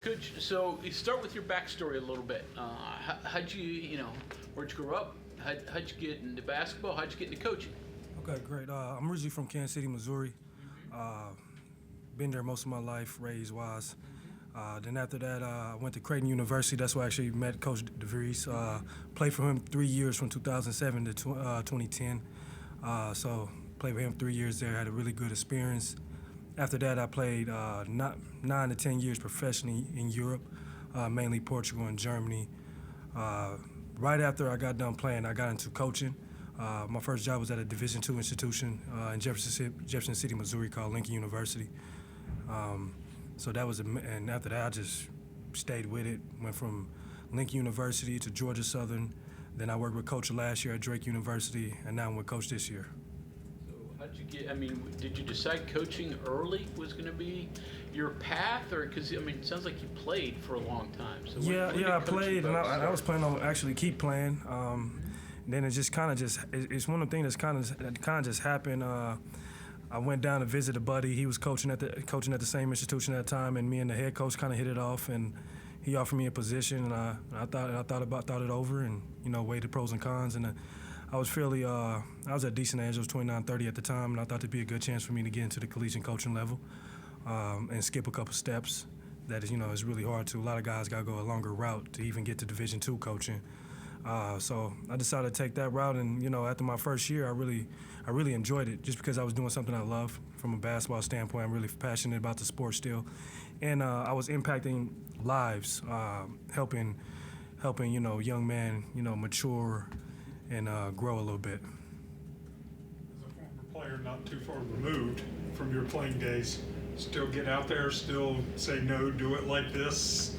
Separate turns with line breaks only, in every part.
Coach, so you start with your backstory a little bit. How'd you, where'd you grow up? How'd you get into basketball? How'd you get into coaching?
Okay, great. I'm originally from Kansas City, Missouri. Been there most of my life, raised-wise. Then after that, I went to Creighton University. That's where I actually met Coach DeVries. Played for him 3 years from 2007 to 2010. So played for him 3 years there, had a really good experience. After that, I played 9 to 10 years professionally in Europe, mainly Portugal and Germany. Right after I got done playing, I got into coaching. My first job was at a Division II institution in Jefferson City, Missouri, called Lincoln University. So that was, and after that, I just stayed with it. Went from Lincoln University to Georgia Southern. Then I worked with Coach last year at Drake University, and now I'm with Coach this year.
How'd you get, did you decide coaching early was going to be your path? Or, because, it sounds like you played for a long time. So
I played, and I was planning on actually keep playing. Then it just it's one of the things that kind of just happened. I went down to visit a buddy. He was coaching at the same institution at the time, and me and the head coach kind of hit it off, and he offered me a position, and I thought it over, and weighed the pros and cons, and I was I was at decent age. I was 29, 30 at the time, and I thought it'd be a good chance for me to get into the collegiate coaching level and skip a couple steps. That is really hard to. A lot of guys got to go a longer route to even get to Division II coaching. So I decided to take that route, and after my first year, I really enjoyed it, just because I was doing something I love from a basketball standpoint. I'm really passionate about the sport still, and I was impacting lives, helping young men mature and grow a little bit.
As a former player not too far removed from your playing days, still get out there, still say no, do it like this,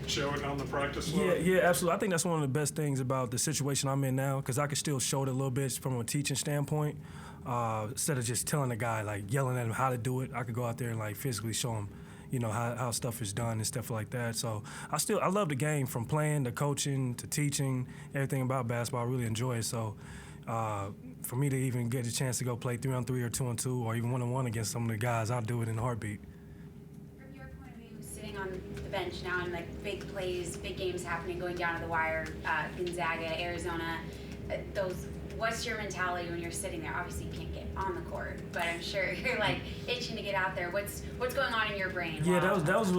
show it on the practice floor?
Yeah, absolutely. I think that's one of the best things about the situation I'm in now, because I can still show it a little bit from a teaching standpoint. Instead of just telling a guy, yelling at him how to do it, I could go out there and physically show him how stuff is done and stuff like that. So I love the game, from playing to coaching to teaching, everything about basketball. I really enjoy it. So for me to even get a chance to go play 3-on-3 or 2-on-2 or even 1-on-1 against some of the guys, I'll do it in a heartbeat.
From your point of view, sitting on the bench now and big plays, big games happening, going down to the wire, Gonzaga, Arizona, what's your mentality when you're sitting there? Obviously, you can't get on the court, but I'm sure you're itching to get out there. What's going on in your brain?
Yeah, that was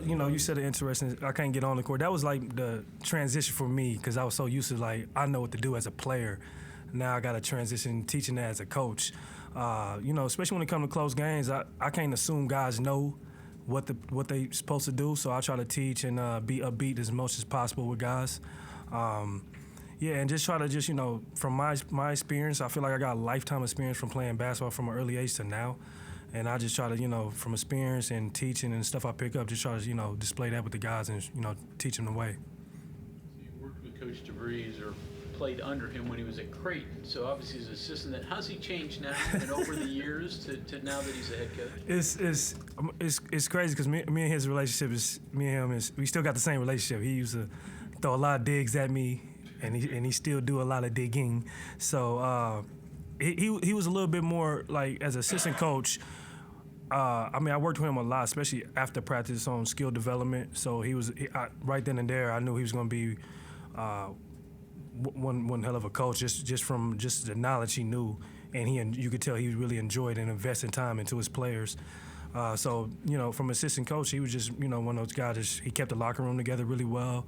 you said it interesting. I can't get on the court. That was the transition for me, because I was so used to I know what to do as a player. Now I got to transition teaching that as a coach. Especially when it comes to close games, I can't assume guys know what they supposed to do. So I try to teach and be upbeat as much as possible with guys. And just try to from my experience, I feel like I got a lifetime experience from playing basketball from an early age to now. And I just try to, from experience and teaching and stuff I pick up, just try to, display that with the guys and, teach them the way.
So you worked with Coach DeVries or played under him when he was at Creighton. So obviously he's an assistant. How's he changed now and over the years to now that he's a head coach?
It's crazy, because me and his relationship we still got the same relationship. He used to throw a lot of digs at me, and he still do a lot of digging. So he was a little bit more as assistant coach. I worked with him a lot, especially after practice on skill development. So right then and there, I knew he was going to be one hell of a coach, just from the knowledge he knew, and you could tell he really enjoyed and invested time into his players. So from assistant coach, he was just one of those guys. He kept the locker room together really well.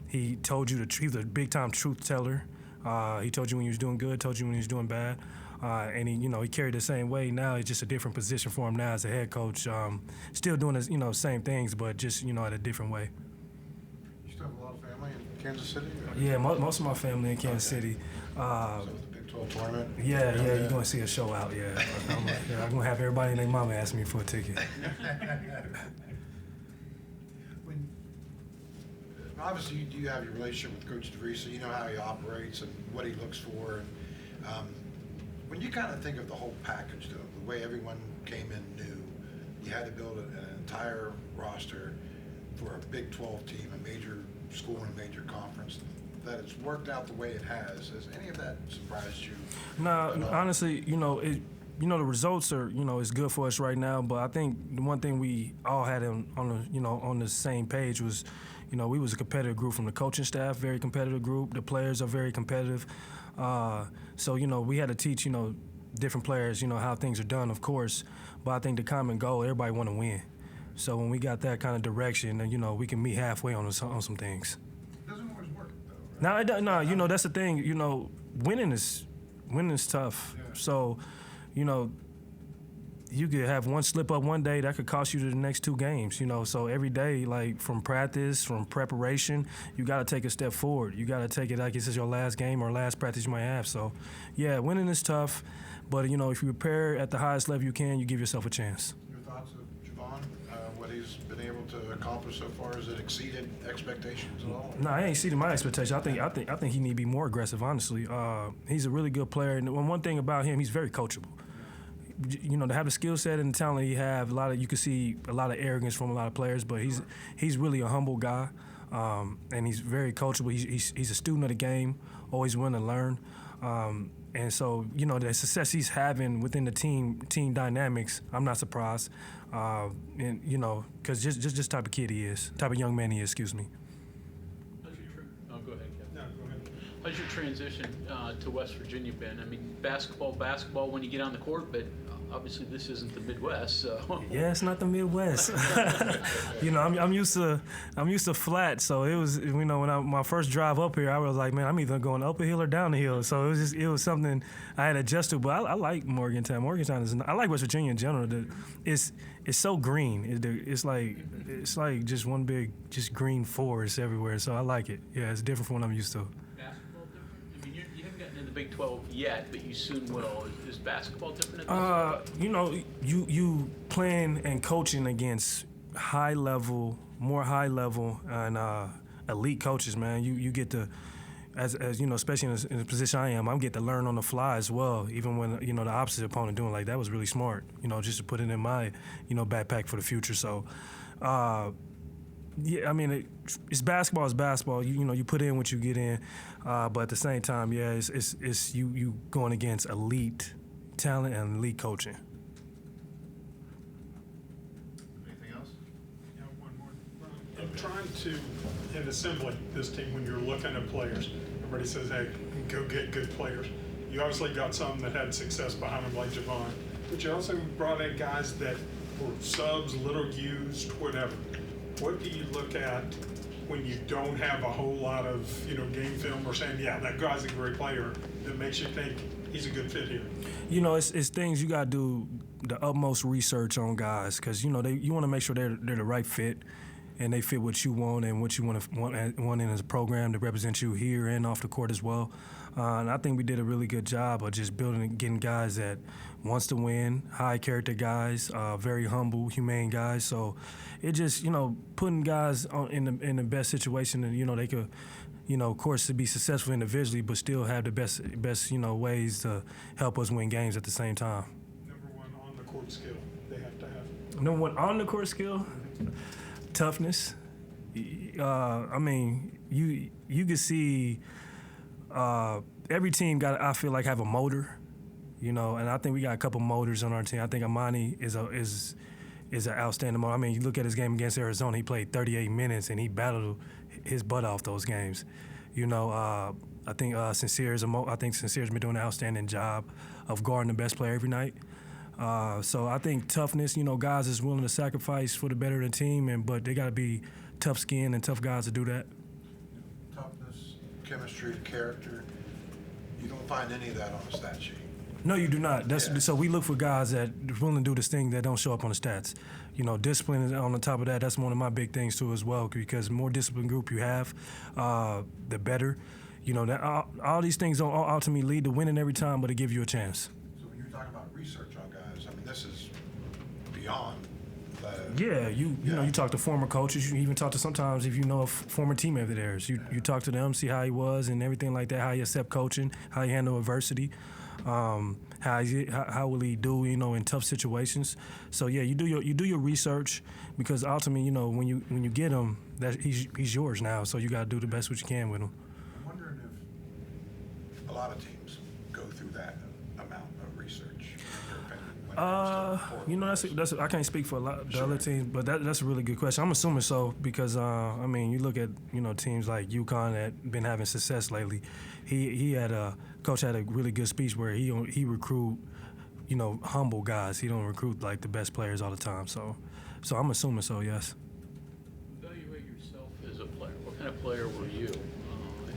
He told you he was a big-time truth teller. He told you when he was doing good, told you when he was doing bad. And he carried the same way. Now it's just a different position for him now as a head coach. Still doing the same things, but just at a different way.
You still have a lot of family in Kansas City?
Yeah, most of my family in Kansas City.
So the Big 12 tournament?
Yeah, you're going to see a show out, yeah. I'm going to have everybody and their mama ask me for a ticket.
Obviously, you do have your relationship with Coach DeVries, so you know how he operates and what he looks for. And when you kind of think of the whole package, though, the way everyone came in new, you had to build an entire roster for a Big 12 team, a major school and a major conference, that it's worked out the way it has any of that surprised you?
No, honestly, the results are, is good for us right now. But I think the one thing we all had on the same page was, we was a competitive group from the coaching staff, very competitive group. The players are very competitive. So we had to teach, different players, how things are done, of course. But I think the common goal, everybody want to win. So when we got that kind of direction, then, we can meet halfway on some things.
It doesn't always work, though, right?
No, that's the thing. Winning is tough.
Yeah.
So, you could have one slip up one day that could cost you the next 2 games. So every day, like from practice, from preparation, you got to take a step forward. You got to take it like this is your last game or last practice you might have. So, yeah, winning is tough, but if you prepare at the highest level you can, you give yourself a chance.
Your thoughts of Javon, what he's been able to accomplish so far? Has it exceeded expectations at all?
No, I ain't exceeded my expectation. I think he need to be more aggressive. Honestly, he's a really good player, and one thing about him, he's very coachable. To have the skill set and the talent he have, you can see a lot of arrogance from a lot of players, but he's really a humble guy, and he's very coachable. He's a student of the game, always willing to learn, and so the success he's having within the team dynamics, I'm not surprised, and because just type of kid he is, type of young man he is. Excuse me.
Go ahead, Kevin.
No, go ahead.
How's your transition to West Virginia been? I mean, basketball when you get on the court, but obviously this isn't the Midwest, so.
Yeah, it's not the Midwest. I'm used to flat, so it was when my first drive up here, I was like, man, I'm either going up a hill or down the hill. So it was something I had adjusted. But I like Morgantown. I like West Virginia in general. It's so green. It's like just one big green forest everywhere. So I like it. Yeah, it's different from what I'm used to.
Basketball different? I mean, you haven't gotten in the Big 12 yet, but you soon will. Is basketball different at this point?
You playing and coaching against more high level and elite coaches, man. You get to, as especially in the position I'm get to learn on the fly as well. Even when the opposite opponent doing like that was really smart. Just to put it in my backpack for the future. So. Yeah, I mean, it's basketball. It's basketball. You put in what you get in, but at the same time, yeah, it's you going against elite talent and elite coaching.
Anything else?
Yeah, one more. I'm trying to, in assembling this team, when you're looking at players, everybody says, hey, go get good players. You obviously got some that had success behind them, like Javon, but you also brought in guys that were subs, little used, whatever. What do you look at when you don't have a whole lot of game film or saying, yeah, that guy's a great player, that makes you think he's a good fit here?
It's things you gotta do the utmost research on guys, because you want to make sure they're the right fit, and they fit what you want and what you want in as a program to represent you here and off the court as well. And I think we did a really good job of just building and getting guys that wants to win, high character guys, very humble, humane guys. So it just putting guys in the best situation, and they could, of course, to be successful individually, but still have the best ways to help us win games at the same time.
Number one on the court skill they have to have.
Number one on the court skill, toughness. I mean, you can see every team I feel like have a motor, and I think we got a couple motors on our team. I think Amani is an outstanding motor. I mean, you look at his game against Arizona, he played 38 minutes and he battled his butt off those games. I think Sincere's been doing an outstanding job of guarding the best player every night. So I think toughness, guys is willing to sacrifice for the better of the team, but they got to be tough skinned and tough guys to do that.
Toughness, chemistry, character. You don't find any of that on a stat sheet.
No, you do not. So we look for guys that are willing to do this thing that don't show up on the stats. Discipline is on the top of that. That's one of my big things too as well, because the more disciplined group you have, the better. All these things don't ultimately lead to winning every time, but it give you a chance.
So when you're talking about research on guys, I mean, this is beyond that.
Yeah, you talk to former coaches. You even talk to sometimes if you know a former teammate of theirs. You talk to them, see how he was and everything like that, how he accept coaching, how he handle adversity. How will he do in tough situations? So yeah, you do your research, because ultimately when you get him, that he's yours now. So you got to do the best what you can with him.
I'm wondering if a lot of teams go through that amount of research in
You know, that's I can't speak for a lot of the other teams, but that's a really good question. I'm assuming so because I mean, you look at teams like UConn that been having success lately. Coach had a really good speech where he recruit humble guys. He don't recruit like the best players all the time. So I'm assuming so. Yes.
Evaluate yourself as a player. What kind of player were you?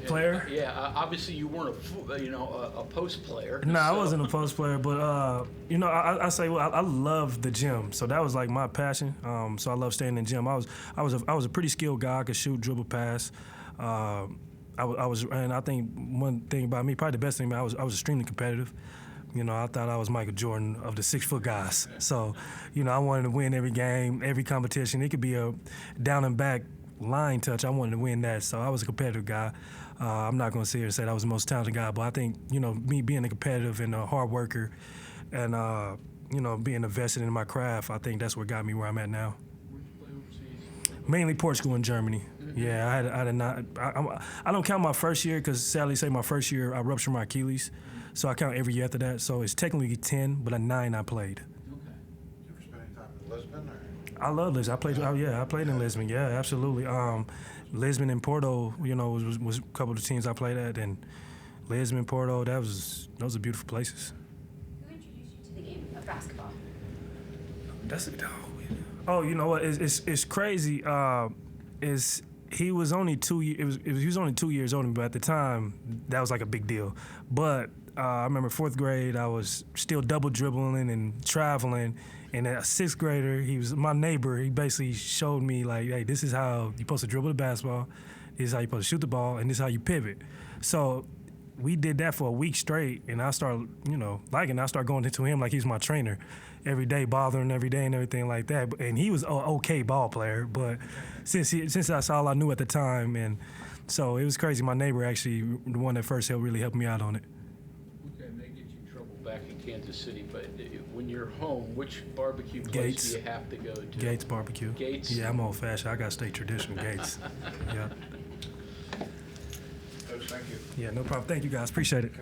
Player?
Yeah, obviously you weren't a post player.
No, I wasn't a post player, but I say I love the gym, so that was like my passion. So I love staying in the gym. I was a pretty skilled guy. I could shoot, dribble, pass. I was, and I think one thing about me, probably the best thing about me, I was extremely competitive. I thought I was Michael Jordan of the 6-foot guys. So, I wanted to win every game, every competition. It could be a down and back line touch. I wanted to win that, so I was a competitive guy. I'm not going to sit here and say that I was the most talented guy, but I think, me being a competitive and a hard worker and, being invested in my craft, I think that's what got me where I'm at now.
Where'd you play overseas?
Mainly Portugal and Germany. Mm-hmm. Yeah, I had not. I don't count my first year because sadly, say my first year I ruptured my Achilles, so I count every year after that. So it's technically 10, but a 9 I played.
Did you ever spend any time in Lisbon?
I love Lisbon. I played in Lisbon. Yeah, absolutely. Lisbon and Porto, was a couple of the teams I played at, and Lisbon, Porto, those are beautiful places.
Who introduced you to the game of basketball?
You know what? It's crazy. He was only 2 years. He was only 2 years older than me, but at the time that was like a big deal. But I remember 4th grade, I was still double dribbling and traveling. And a 6th grader, he was my neighbor. He basically showed me like, hey, this is how you're supposed to dribble the basketball. This is how you're supposed to shoot the ball, and this is how you pivot. So we did that for a week straight, and I started, liking it. I started going into him like he was my trainer every day, bothering every day and everything like that. And he was an okay ball player, but since that's all I knew at the time, and so it was crazy. My neighbor actually, the one that first really helped me out on it.
Okay, may get you in trouble back in Kansas City, but when you're home, which barbecue place
Gates.
do you have to go to?
Gates Barbecue.
Gates?
Yeah, I'm old-fashioned. I got to stay traditional. Gates. Yeah.
Coach, thank you.
Yeah, no problem. Thank you, guys. Appreciate it.